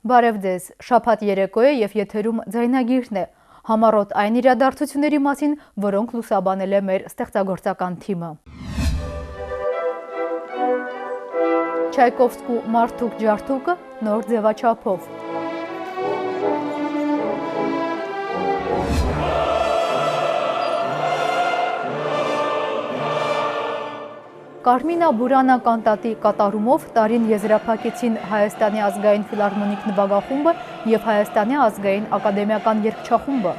Բարև ձեզ, շաբաթ երեկո է և եթերում ձայնագիրն է, համառոտ այն իրադարձությունների մասին, որոնք լուսաբանել է մեր ստեղծագործական թիմը։ Չայկովսկու «Մարդուկ ջարդուկը» նոր ձևաչափով։ Կարմինա Բուրանա կանտատի կատարումով տարին եզրափակեցին Հայաստանի ազգային ֆիլհարմոնիկ նվագախումբը և Հայաստանի ազգային ակադեմիական երգչախումբը։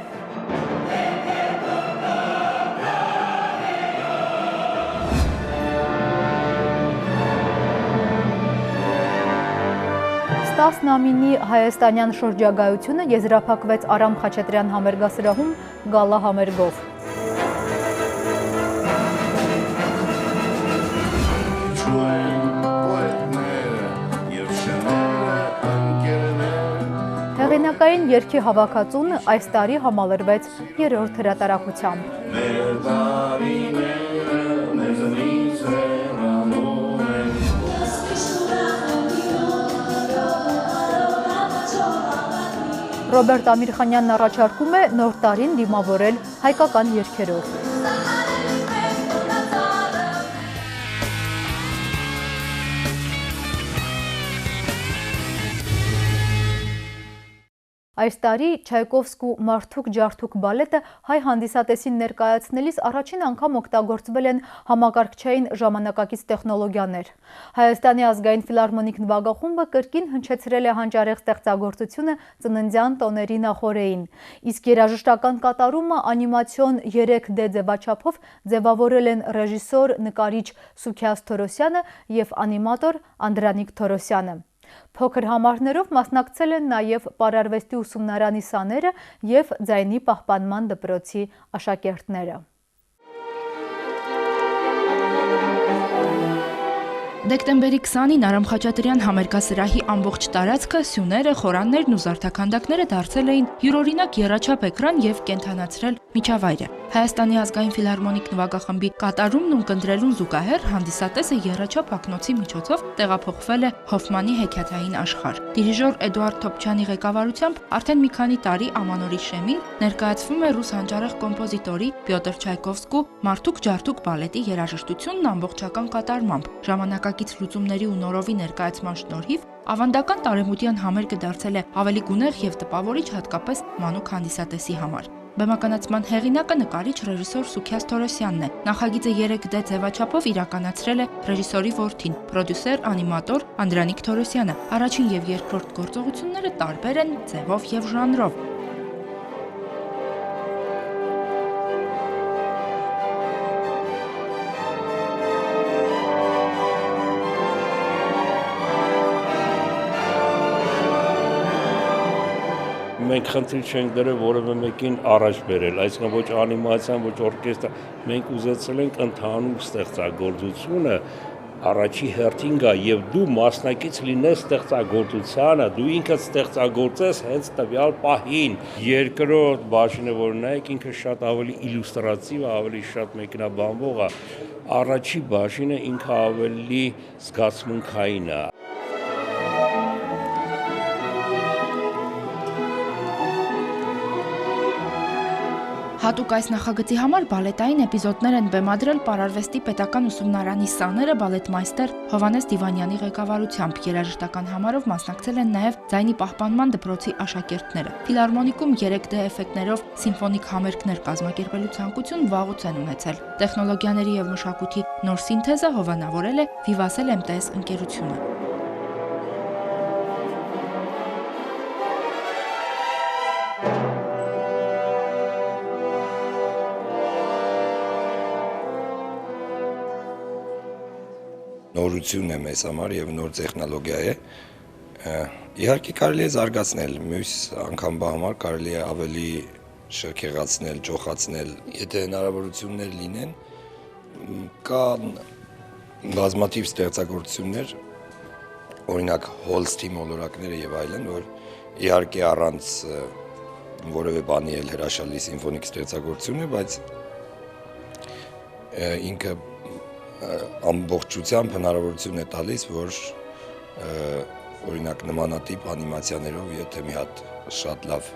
Ստաս Նամինի հայաստանյան շրջագայությունը եզրափակվեց Արամ Խաչատրյան համերգասրահում գալա համերգով։ Հեղինակային երգի հավաքածուն այս տարի համալրվեց 3-րդ հրատարակությամբ։ Ռոբերտ Ամիրխանյանն առաջարկում է նոր տարին դիմավորել հայկական երգերով։ Այս տարի Չայկովսկու «Մարդուկ ջարդուկ» բալետը հայ հանդիսատեսին ներկայացնելիս առաջին անգամ օգտագործվել են համակարգչային ժամանակակից տեխնոլոգիաներ։ Հայաստանի ազգային ֆիլհարմոնիկ նվագախումբը կրկին հնչեցրել է հանճարեղ ստեղծագործությունը ծննդյան տոների նախօրեին, իսկ երաժշտական կատարումը անիմացիոն 3D ձևաչափով ձևավորել են ռեժիսոր, նկարիչ Սուքիաս Թորոսյանը և անիմատոր Անդրանիկ Թորոսյանը։ Փոքր համարներով մասնակցել են նաև պարարվեստի ուսումնարանի սաները և ձայնի պահպանման դպրոցի աշակերտները։ Դեկտեմբերի 20-ին Արամ Խաչատրյան համերգասրահի ամբողջ տարածքը, սյուները, խորաններն ու զարդաքանդակները դարձել էին յուրօրինակ եռաչափ էկրան և կենդանացրել միջավայրը։ Հայաստանի ազգային ֆիլհարմոնիկ նվագախմբի կատարումն ունկնդրելուն զուգահեռ հանդիսատեսը եռաչափ ակնոցի միջոցով տեղափոխվել է Հոֆմանի հեքիաթային աշխարհ։ Դիրիժոր Էդուարդ Թոփչյանի ղեկավարությամբ արդեն մի քանի տարի Ամանորի շեմին ներկայացվում է ռուս հանճարեղ կոմպոզիտորի Պյոտր Չայկովսկու «Մարդուկ ջարդուկ» բալետի երաժշտությունն ամբողջական կատարմամբ։ Ժամանակակից լուծումների ու նորովի ներկայացման շնորհիվ ավանդական տարեմուտյան համերգը դարձել է ավելի գունեղ և տպավորիչ հատկապես մանուկ հանդիսատեսի համար։ Բեմականացման հեղինակը նկարիչ ռեժիսոր Սուքիաս Թորոսյանն է։ Նախագիծը 3D ձևաչափով իրականացրել է ռեժիսորի որդին, պրոդյուսեր, անիմատոր Անդրանիկ Թորոսյանը։ Առաջին և երկրորդ գործողությունները տարբեր են ձևով և ժանրով։ Մենք խնդիր չենք դրել որևէ մեկին առաջ բերել, այսինքն ոչ անիմացիան, ոչ օրկեստր, մենք ուզեցել ենք ընդհանուր ստեղծագործությունը առաջի հերթին գա եւ դու մասնակից լինես ստեղծագործությանը, դու ինքդ ստեղծագործես հենց տվյալ պահին։ Երկրորդ բաժինը, որ նայեք, ինքը շատ ավելի իլյուստրատիվ է, ավելի շատ մեկնաբանվող է։ Առաջի բաժինը ինքը ավելի զգացմունքային է։ Հատուկ այս նախագծի համար բալետային էպիզոդներ են բեմադրել Պարարվեստի պետական ուսումնարանի սաները բալետմայստեր Հովհաննես Դիվանյանի ղեկավարությամբ։ Երաժշտական համարով մասնակցել են նաև ձայնի պահպանման դպրոցի աշակերտները։ Ֆիլհարմոնիկում 3D էֆեկտներով սիմֆոնիկ համերգներ կազմակերպելու ցանկություն վաղուց են ունեցել։ Տեխնոլոգիաների և մշակույթի նոր սինթեզը հովանավորել է Vivace MTS ընկերությունը։ Նորություն է մեզ համար եւ նոր տեխնոլոգիա է։ Իհարկե կարելի է զարգացնել, մյուս անգամվա համար կարելի է ավելի շքեղացնել, ջոխացնել, եթե հնարավորություններ լինեն, կան բազմաթիվ ստեղծագործություններ, օրինակ Հոլստի մոլորակները եւ այլն, որ իհարկե առանց որևէ բանի էլ հրաշալի սիմֆոնիկ ստեղծագործություն է, բայց ինքը ամբողջությամբ հնարավորություն է տալիս, որ օրինակ նմանատիպ անիմացիաներով, եթե մի հատ շատ լավ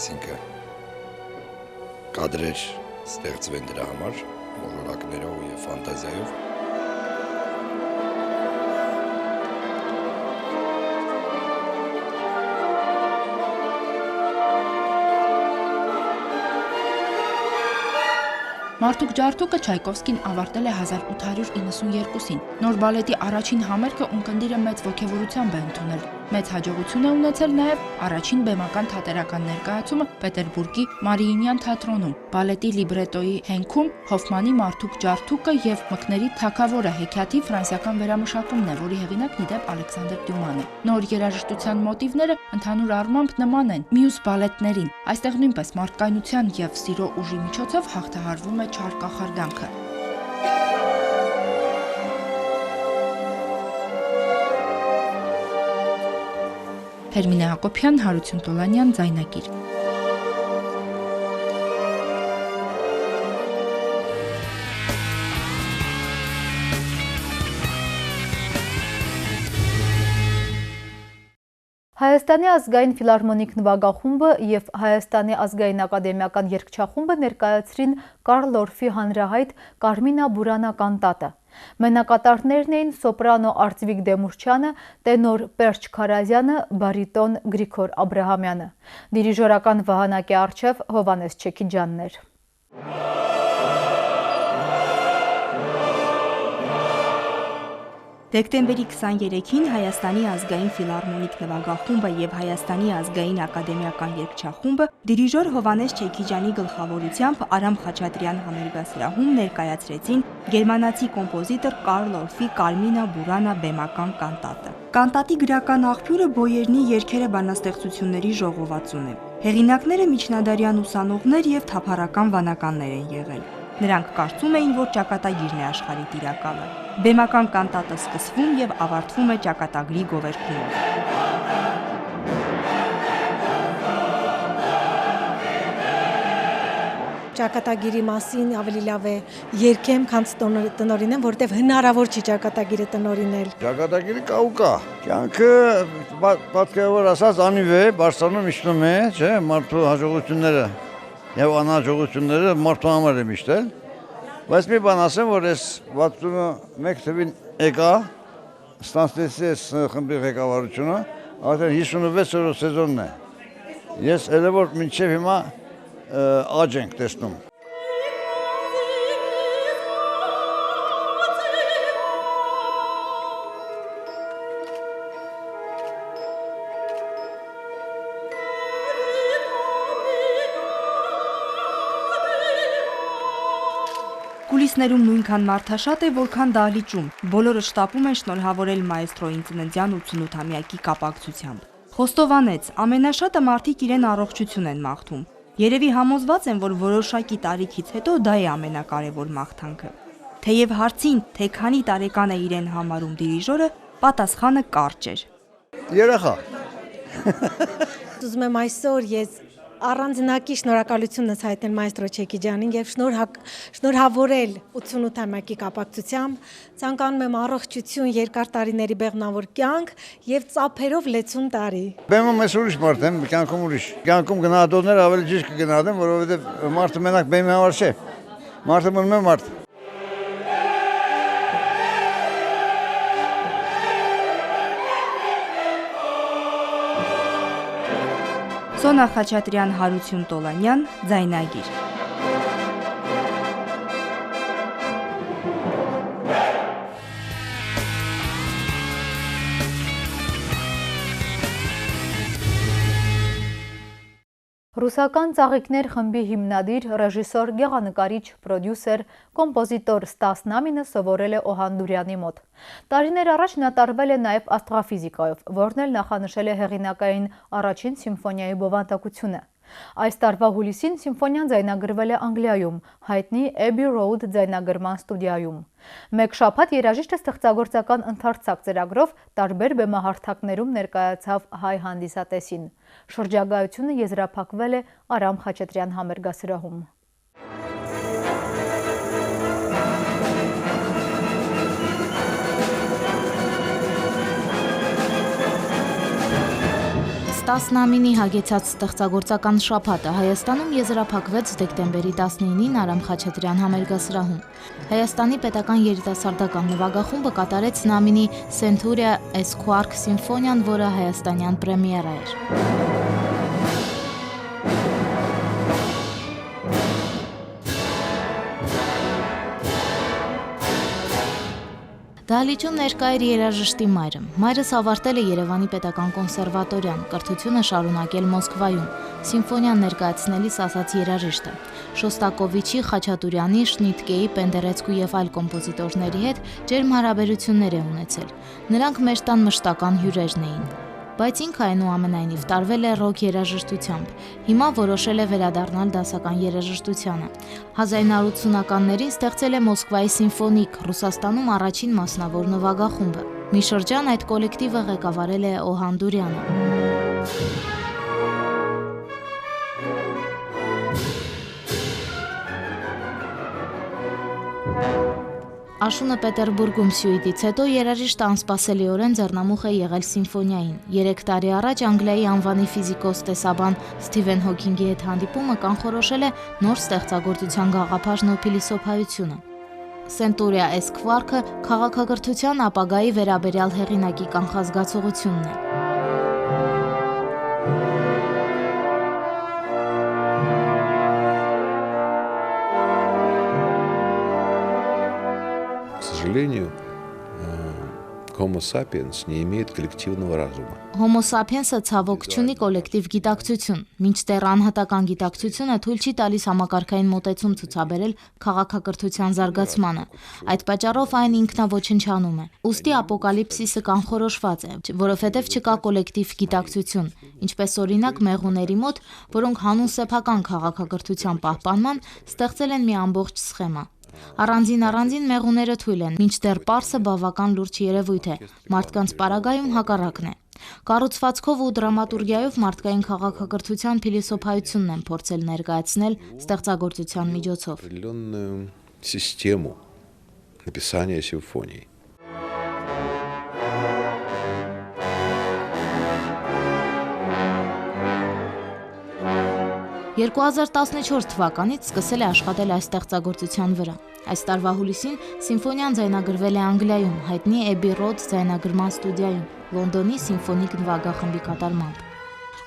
այսինքն կադրեր ստեղծվեն դրա համար, մոլորակներով եւ ֆանտազիայով։ Մարդուկ ջարդուկը Չայկովսկին ավարտել է 1892-ին։ Նոր բալետի առաջին համերգը ունկնդիրը մեծ ոգևորությամբ է ընդունել։ Մեծ հաջողություն է ունեցել նաև առաջին բեմական թատերական ներկայացումը Պետերբուրգի Մարիինյան թատրոնում։ Բալետի լիբրետոյի հենքում Հոֆմանի Մարդուկ ջարդուկը եւ Մկների թագավորը հեքիաթի ֆրանսիական վերամշակումն է, որի հեղինակ իդեպ Ալեքսանդր Դյուման է։ Նոր երաժշտության մոտիվները ընդհանուր առմամբ նման են մյուս բալետներին։ Այստեղ նույնպես մարդկայնության եւ սիրո ուժի միջոցով հաղթահարվում է չար կախարդանքը։ Հերմինե Հակոբյան, Հարություն Տոլանյան, Ձայնագիր։ Հայաստանի ազգային ֆիլարմոնիկ նվագախումբը և Հայաստանի ազգային ակադեմիական երգչախումբը ներկայացրին Կարլ Օրֆի հանրահայտ Կարմինա Բուրանա կանտատը։ Մենակատարներն էին սոպրանո Արծվիկ Դեմուրչյանը, տենոր Պերճ Քարազյանը, բարիտոն Գրիգոր Աբրահամյանը։ Դիրիժորական վահանակի առջև Հովանես Չեքիջյանն էր։ Դեկտեմբերի 23-ին Հայաստանի ազգային ֆիլարմոնիկ նվագախումբը և Հայաստանի ազգային ակադեմիական երգչախումբը դիրիժոր Հովանես Չեքիջյանի գլխավորությամբ Արամ Խաչատրյան համերգասրահում ներկայացրեցին գերմանացի կոմպոզիտոր Կարլ Օրֆի Կարմինա Բուրանա բեմական կանտատը։ Կանտատի գրական աղբյուրը Բոյերնի երգերը բանաստեղծությունների ժողովածուն է։ Հեղինակները միջնադարյան ուսանողներ և թափառական վանականներ են եղել։ Նրանք կարծում էին, որ ճակատագիրն է աշխարհի տիրակալը։ Բեմական կանտատը սկսվում և ավարտվում է ճակատագրի գովերքումով։ Ճակատագիրի մասին ավելի լավ է երգեմ, քան տնօրինեմ, որտեղ հնարավոր չի ճակատագիրը տնօրինել։ Ճակատագիրը կա ու կա։ Կյանքը պատկերավոր ասած անիվ է, բարձրանում իջնում է, չէ՞, մարդու հաջողությունները եւ անհաջողությունները մարդու համար է միշտ էլ։ Բայց մի բան ասեմ, որ ես 61 թվին եկա, ստանցնեցի այս խմբի ղեկավարությունը, արդեն 56 օրը սեզոնն է։ Ես էլ որ մինչև հիմա աճ ենք տեսնում։ Կուլիսներում նույնքան մարդաշատ է, որքան դահլիճում։ Բոլորը շտապում են շնորհավորել մայստրոյին ծննդյան 88-ամյակի կապակցությամբ։ Խոստովանեց, ամենաշատը մարդիկ իրեն առողջություն են մաղթում։ Երևի համոզված են, որ որոշակի տարիքից հետո դա է ամենակարևոր մաղթանքը։ Թեև հարցին, թե քանի տարեկան է իրեն համարում դիրիժորը, պատասխանը կարճ էր։ Երեխա։ Ուզում եմ այսօր ես առանձնակի շնորհակալությունս հայտնել մայստրո Չեքիջյանին եւ շնորհավորել 88-ամյակի կապակցությամբ, ցանկանում եմ առողջություն, երկար տարիների բեղմնավոր կյանք եւ ծափերով լեցուն տարի։ Բեմում ես ուրիշ մարդ եմ, կյանքում ուրիշ։ Կյանքում գնահատողները ավելի ճիշտ կգնահատեն, որովհետեւ մարդը մենակ բեմի համար չէ։ Մարդը մնում է մարդ։ Սոնա Խաչատրյան, Հարություն Տոլանյան, Ձայնագիր։ Ռուսական ծաղիկներ խմբի հիմնադիր, ռեժիսոր, գեղանկարիչ, պրոդյուսեր, կոմպոզիտոր Ստաս Նամինը սովորել է Օհանդուրյանի մոտ։ Տարիներ առաջ նա տարվել է նաև աստրոֆիզիկայով, որն էլ նախանշել է հեղինակային առաջին սիմֆոնիայի բովանդակությունը։ Այս տարվա հուլիսին սիմֆոնիան ձայնագրվել է Անգլիայում, հայտնի Abbey Road ձայնագրման ստուդիայում։ Մեկ շաբաթ երաժիշտը ստեղծագործական ընդարձակ ծրագրով տարբեր բեմահարթակներում ներկայացավ հայ հանդիսատեսին։ Շրջագայությունը եզրափակվել է Արամ Խաչատրյան համերգասրահում։ 10 հագեցած ստեղծագործական շաբաթը Հայաստանում եզրափակվեց դեկտեմբերի 19-ին Արամ Խաչատրյան համերգասրահում։ Հայաստանի պետական երիտասարդական նվագախումբը կատարեց Նամինի Centuria S Quark սիմֆոնիան, որը հայաստանյան պրեմիերա էր։ Դահլիճում ներկա էր երաժշտի մայրը։ Մայրս ավարտել է Երևանի պետական կոնսերվատորիան, կրթությունը շարունակել Մոսկվայում։ Սիմֆոնիան ներկայացնելիս ասաց երաժիշտը։ Շոստակովիչի, Խաչատուրյանի, Շնիտկեի, Պենդերեցկու եւ այլ կոմպոզիտորների հետ ջերմ հարաբերություններ է ունեցել։ Նրանք մեր տան մշտական հյուրերն էին։ Բայց ինքը այնուամենայնիվ տարվել է ռոք երաժշտությամբ։ Հիմա որոշել է վերադառնալ դասական երաժշտությանը։ 1980-ականներին ստեղծել է Մոսկվայի սիմֆոնիկ, Ռուսաստանում առաջին մասնավոր նվագախումբը։ Մի շրջան այդ կոլեկտիվը ղեկավարել է Օհանդուրյանը։ Աշունը Պետերբուրգում Սյուիտից հետո երաժիշտը անսպասելիորեն ձեռնամուխ է եղել սիմֆոնիային։ 3 տարի առաջ Անգլիայի անվանի ֆիզիկոս տեսաբան Սթիվեն Հոքինգի հետ հանդիպումը կանխորոշել է նոր ստեղծագործության գաղափարն ու փիլիսոփայությունը։ Centuria S Quark-ը քաղաքակրթության ապագայի վերաբերյալ հեղինակի կանխազգացողությունն է։ К сожалению, Homo sapiens не имеет коллективного разума. Homo sapiens-ը ցավոք չունի կոլեկտիվ գիտակցություն, մինչդեռ անհատական գիտակցությունը թույլ չի տալիս համակարգային մոտեցում ցուցաբերել քաղաքակրթության զարգացմանը։ Այդ պատճառով այն ինքնաոչնչանում է։ Ուստի ապոկալիպսիսը կանխորոշված է, որովհետև չկա կոլեկտիվ գիտակցություն, ինչպես օրինակ մեղուների մոտ, որոնք հանուն սեփական քաղաքակրթության պահպանման ստեղծել են մի ամբողջ սխեմա։ Առանձին մեղուները թույլ են, մինչդեռ պարսը բավական լուրջ երևույթ է, մարդկանց պարագայում հակառակն է։ Կառուցվածքով ու դրամատուրգիայով մարդկային քաղաքակրթության փիլիսոփայությունն են փորձել ներկայացնել ստեղծագործության միջոցով։ Определенную систему написания симфоний. 2014 թվականից սկսել է աշխատել այս ստեղծագործության վրա։ Այս տարվա հուլիսին սիմֆոնիան ձայնագրվել է Անգլիայում, հայտնի Էբի Ռոդ ձայնագրման ստուդիայում, Լոնդոնի սիմֆոնիկ նվագախմբի կատարմամբ։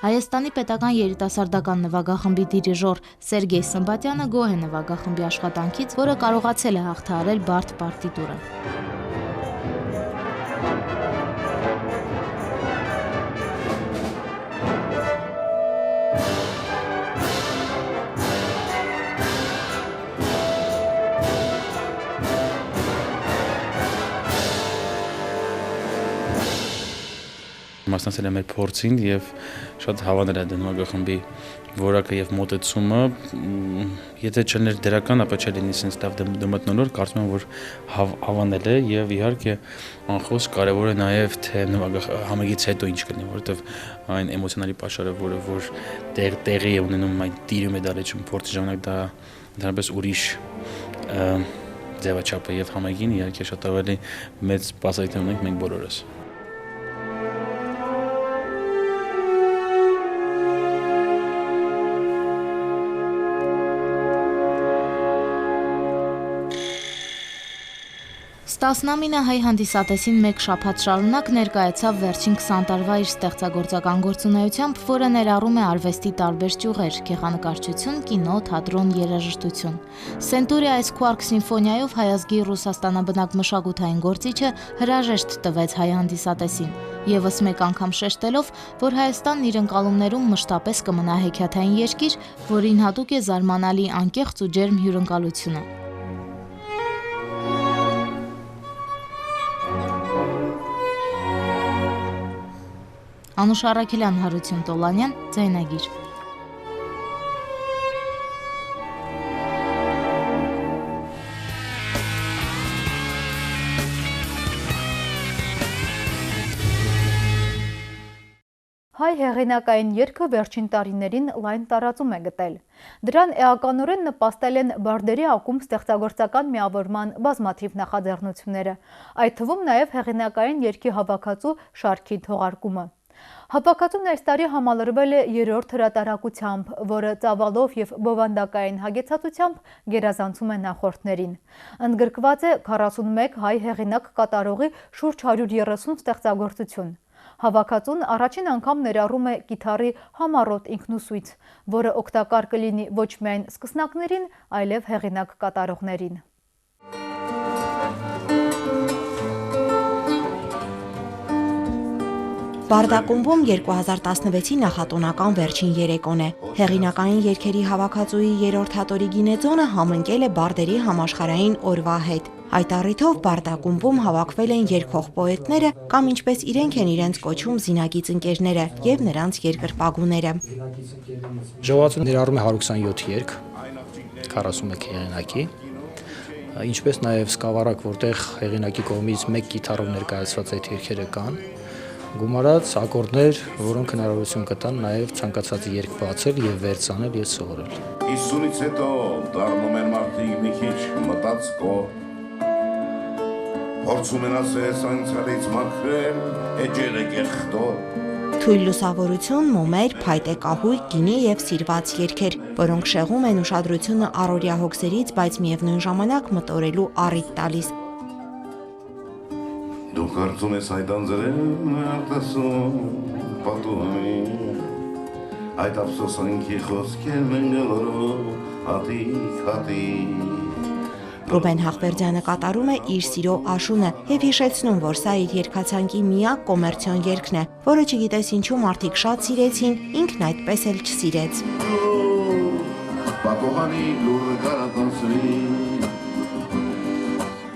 Հայաստանի պետական երիտասարդական նվագախմբի դիրիժոր Սերգեյ Սմբատյանը գոհ է նվագախմբի աշխատանքից, որը կարողացել է հաղթահարել բարդ պարտիտուրը։ Մասնակցել եմ մեր փորձին եւ շատ հավանել եմ նվագախմբի որակը եւ մոտեցումը, եթե չլիներ դրական, ապա չլինի sense տավ դմտնոլոր, կարծում եմ որ հավանել է եւ իհարկե անխոս կարեւոր է նաեւ թե նվագախմբից հետո ինչ կլինի, որովհետեւ այն էմոցիոնալի պաշարը, որ տեղի է ունենում այդ տիրում է դալեչում փորձի ժամանակ դա ընդհանրապես ուրիշ ձևաչափ է եւ համագին իհարկե շատ ավելի մեծ սպասարկներ ունենք մենք բոլորս։ Ստասնամինը հայ հանդիսատեսին մեկ շաբաթ շարունակ ներկայացավ վերջին 20 տարվա իր ստեղծագործական գործունեությամբ, որը ներառում է արվեստի տարբեր ճյուղեր՝ գեղանկարչություն, կինո, թատրոն, երաժշտություն։ Centuria S Quark սիմֆոնիայով հայազգի Ռուսաստանաբնակ մշակութային գործիչը հրաժեշտ տվեց հայ հանդիսատեսին, եւս մեկ անգամ շեշտելով, որ Հայաստանն իր ընկալումներում մշտապես կմնա հեքիաթային երկիր, որին հատուկ է զարմանալի անկեղծ ու ջերմ հյուրընկալությունը։ Անուշ Առաքելյան, Հարություն Տոլանյան, ձայնագիր։ Հայ հեղինակային երգը վերջին տարիներին լայն տարածում է գտել։ Դրան էականորեն նպաստել են բարդերի ակումբ ստեղծագործական միավորման բազմաթիվ նախաձեռնությունները, այդ թվում նաև հեղինակային երգի հավաքածու շարքի թողարկումը։ Հավաքածուն այս տարի համալրվել է 3-րդ հրատարակությամբ, որը ծավալով եւ բովանդակային հագեցածությամբ գերազանցում է նախորդներին։ Ընդգրկված է 41 հայ հեղինակ կատարողի շուրջ 130 ստեղծագործություն։ Հավաքածուն առաջին անգամ ներառում է կիթառի համառոտ ինքնուսույց, որը օգտակար կլինի ոչ միայն սկսնակներին, այլև հեղինակ կատարողներին։ Բարդակումբում 2016-ի նախատոնական վերջին երեկոն է։ Հեղինակային երգերի հավաքածուի 3-րդ հատորի գինեծոնը համընկել է բարդերի համաշխարհային օրվա հետ։ Այդ առիթով Բարդակումբում հավաքվել են երգող պոետները կամ ինչպես իրենք են իրենց կոչում զինագիծ ընկերները եւ նրանց երկրպագուները։ Ժողովածուն ներառում է 127 երգ, 41 հեղինակի, ինչպես նաեւ սկավառակ, որտեղ հեղինակի կողմից 1 կիթառով ներկայացված այդ երգերը կան։ Գումարած ակորդներ, որոնք հնարավորություն կտան նաև ցանկացած երգ բացել եւ վերցանել եւ սովորել։ 50-ից հետո դառնում են մարդիկ մի քիչ մտածկող։ Փորձում են ասես անցյալից մաքրել էջերը կեղտով։ Թույլ լուսավորություն, մոմեր, փայտե կահույք, գինի եւ սիրված երգեր, որոնք շեղում են ուշադրությունը առօրյա հոգսերից, բայց միևնույն ժամանակ մտորելու առիթ տալիս։ Դու կարծում ես այդ անձրեն արտասում պատուհին, այդ ափսոսանքի խոսքերն են գլորում հատիկ։ Ռուբեն Հաղվերդյանը կատարում է իր սիրո աշունը եւ հիշեցնում, որ սա իր երգացանկի միակ կոմերցիոն երգն է, որը չգիտես ինչու մարդիկ շատ սիրեցին, ինքն այդպես էլ չսիրեց։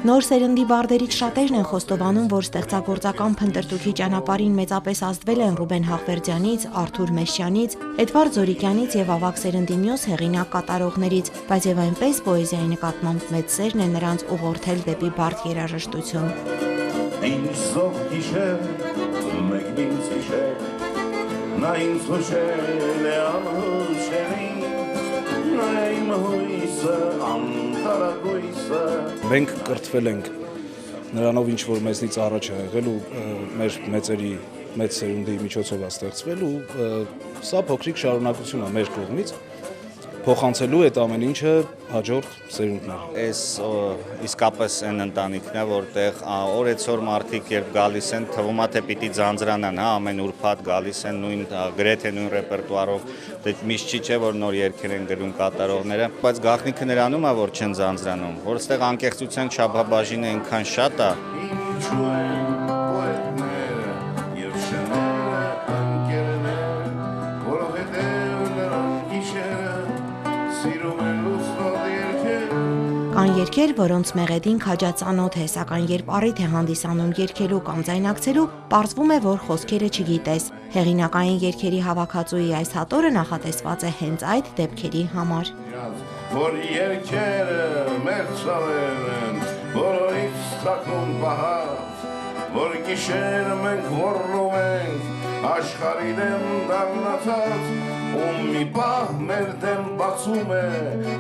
Նոր սերնդի բարդերից շատերն են խոստովանում, որ ստեղծագործական փնտրտուքի ճանապարհին մեծապես ազդվել են Ռուբեն Հաղվերդյանից, Արթուր Մեշյանից, Էդվարդ Զորիկյանից եւ ավագ սերնդի մյուս հեղինակ կատարողներից, բայց եւ այնպես պոեզիայի նկատմամբ մեծ սերն է նրանց ուղղորդել դեպի բարդ երաժշտություն։ Ինչ զով գիշեր, մեկն ինձ հիշեր, նա ինձ հուշել է անհուշերին, նա իմ հույսը, անտարագույսը։ Մենք կրթվել ենք նրանով, ինչ որ մեզնից առաջ է եղել ու մեր մեծ սերունդի միջոցով է ստեղծվել ու սա փոքրիկ շարունակություն է մեր կողմից փոխանցելու այդ ամեն ինչը հաջորդ սերունդներին։ Այս իսկապես այն ընտանիքն է, որտեղ օրեցօր մարդիկ երբ գալիս են, թվում է թե պիտի ձանձրանան, ամեն ուրբաթ գալիս են նույն գրեթե նույն ռեպերտուարով, դե միշտ չի չէ որ նոր երգեր են գրում կատարողները, բայց գաղտնիքը նրանում է, որ չեն ձանձրանում, որ այստեղ անկեղծության չափաբաժինը այնքան շատ է։ Կան երգեր, որոնց մեղեդին քաջածանոթ է, սակայն երբ առիթ է հանդիսանում երգելու կամ ձայնակցելու, պարզվում է, որ խոսքերը չգիտես։ Հեղինակային երգերի հավաքածուի այս հատորը նախատեսված է հենց այդ դեպքերի համար։ Որ երգերը մեր ցավերն են, որից ցակում պահած, որ գիշերը մենք ոռնում ենք աշխարհի դեմ դառնացած, ու մի պահ մեր դեմ բացում է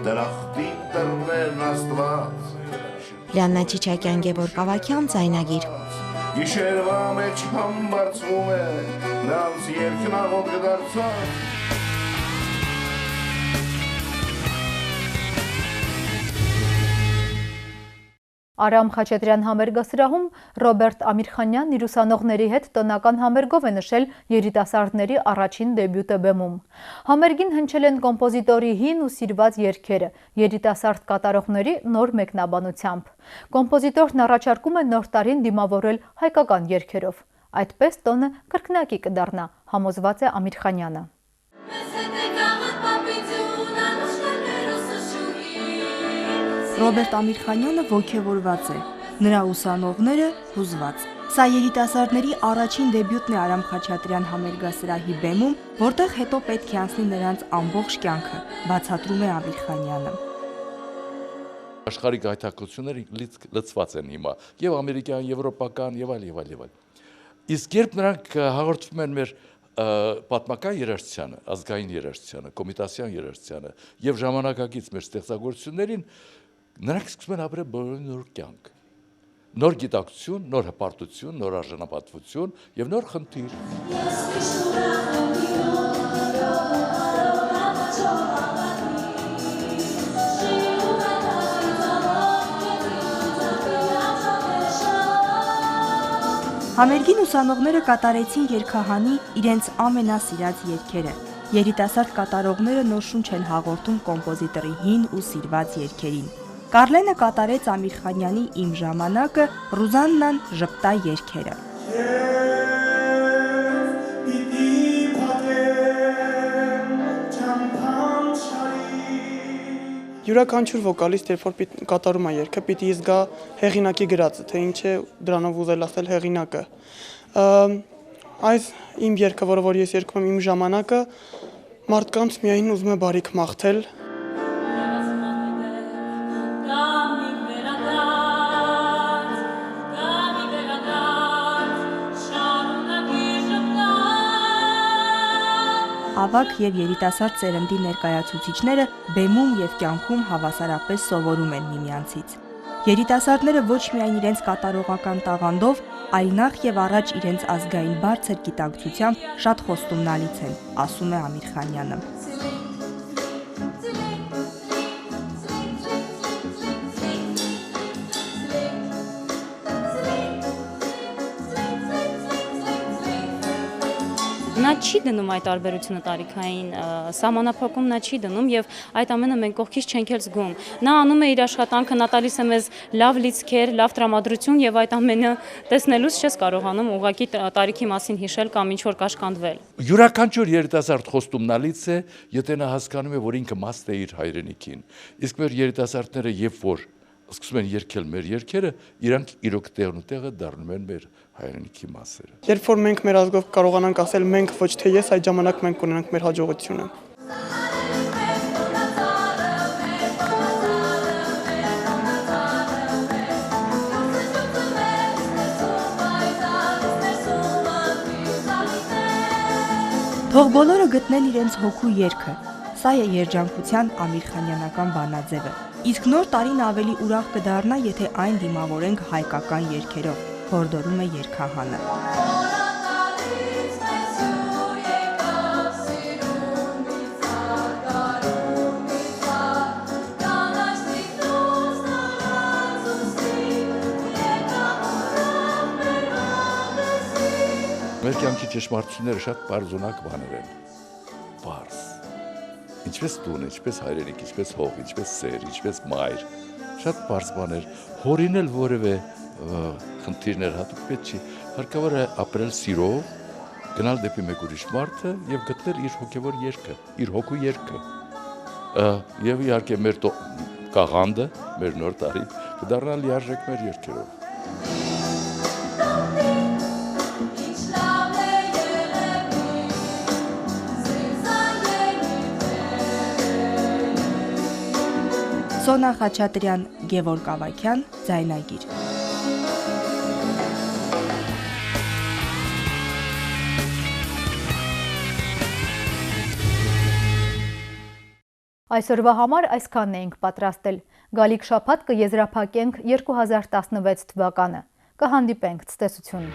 դրախտի դռներն Աստված։ Լիաննա Չիչակյան, Գևորգ Ավագյան, ձայնագիր։ Գիշերվա մեջ համբարձվում է նրանց երգն աղոտ կդարձած։ Արամ Խաչատրյան համերգասրահում Ռոբերտ Ամիրխանյանն իր ուսանողների հետ տոնական համերգով է նշել երիտասարդների առաջին դեբյուտը բեմում։ Համերգին հնչել են կոմպոզիտորի հին ու սիրված երգերը, երիտասարդ կատարողների նոր մեկնաբանությամբ։ Կոմպոզիտորն առաջարկում է նոր տարին դիմավորել հայկական երգերով։ Այդպես տոնը կրկնակի կդառնա, համոզված է Ամիրխանյանը։ Ռոբերտ Ամիրխանյանը ոգևորված է, նրա ուսանողները հուզված։ Սա երիտասարդների առաջին դեբյուտն է Արամ Խաչատրյան համերգասրահի բեմում, որտեղ հետո պետք է անցնի նրանց ամբողջ կյանքը, բացատրում է Ամիրխանյանը։ Աշխարհի գայթակղությունները լցված են հիմա, եւ ամերիկյան, եվրոպական, եւ այլ։ Իսկ երբ նրանք հաղորդվում են մեր պատմական երաժշտությանը, ազգային երաժշտությանը, կոմիտասյան երաժշտությանը եւ ժամանակակից մեր ստեղծագործություններին, նրանք սկսում են ապրել բոլորի նոր կյանք։ նոր գիտակցություն, նոր հպարտություն, նոր արժանապատվություն եւ նոր խնդիր։ Համերգին ուսանողները կատարեցին երգահանի իրենց ամենասիրած երգերը։ Երիտասարդ կատարողները նոր շունչ են հաղորդում կոմպոզիտորի հին ու սիրված երգերին։ Կարլենը կատարեց Ամիրխանյանի «Իմ ժամանակը», Ռուզաննան «Ժպտա» երգերը։ Յուրաքանչյուր վոկալիստ, երբ որ կատարում է երգը, պիտի զգա հեղինակի գրածը, թե ինչ է դրանով ուզել ասել հեղինակը։ Այս իմ երգը, որը որ ես երգում եմ «Իմ ժամանակը», մարդկանց միայն ուզում է բարիք մաղթել։ Ավագ եւ երիտասարդ սերնդի ներկայացուցիչները բեմում եւ կյանքում հավասարապես սովորում են միմյանցից։ Երիտասարդները ոչ միայն իրենց կատարողական տաղանդով, այլ նախ եւ առաջ իրենց ազգային բարձր գիտակցությամբ շատ խոստումնալից են, ասում է Ամիրխանյանը։ Նա չի դնում այդ տարբերությունը տարիքային սահմանափակում, նա չի դնում եւ այդ ամենը մենք կողքից չենք էլ զգում։ Նա անում է իր աշխատանքը, նա տալիս է մեզ լավ լիցքեր, լավ տրամադրություն եւ այդ ամենը տեսնելուց չես կարողանում ուղղակի տարիքի մասին հիշել կամ ինչ որ կաշկանդվել։ Յուրաքանչյուր երիտասարդ խոստումնալից է, եթե նա հասկանում է, որ ինքը մաս է իր հայրենիքին։ Իսկ մեր երիտասարդները երբ որ սկսում են երգել մեր երգերը, իրանք իրոք տեղն ու տեղը դառնում են մեր հայրենիքի մասերը։ Երբ որ մենք մեր ազգով կարողանանք ասել մենք ոչ թե ես, այդ ժամանակ մենք կունենանք մեր հաջողությունը։ Թող բոլորը գտնեն իրենց հոգու երգը։ Սա է երջանկության ամիրխանյանական բանաձևը։ Իսկ նոր տարին ավելի ուրախ կդառնա, եթե այն դիմավորենք հայկական երգերով, հորդորում է երգահանը։ Մեր կյանքի ճշմարտությունները շատ բարձունակ բաներ են։ Բարձ։ Ինչպես տուն, ինչպես հայրենիք, ինչպես հող, ինչպես սեր, ինչպես մայր։ Շատ բարձ բաներ։ Հորին էլ որևէ խնդիրներ հատուկ պետք չի։ Հարկավոր է ապրել սիրով, գնալ դեպի մեկ ուրիշ մարդը եւ գտնել իր հոգեվոր երգը, իր հոգու երգը։ Եվ իհարկե մեր կաղանդը, մեր նոր տարին կդառնա լիարժեք մեր երգերով։ Սոնա Խաչատրյան, Գևորգ Ավագյան, Ձայնագիր։ Այսօրվա համար այսքանն էինք պատրաստել։ Գալիք շաբաթ կեզրափակենք 2016 թվականը։ Կհանդիպենք, ցտեսություն։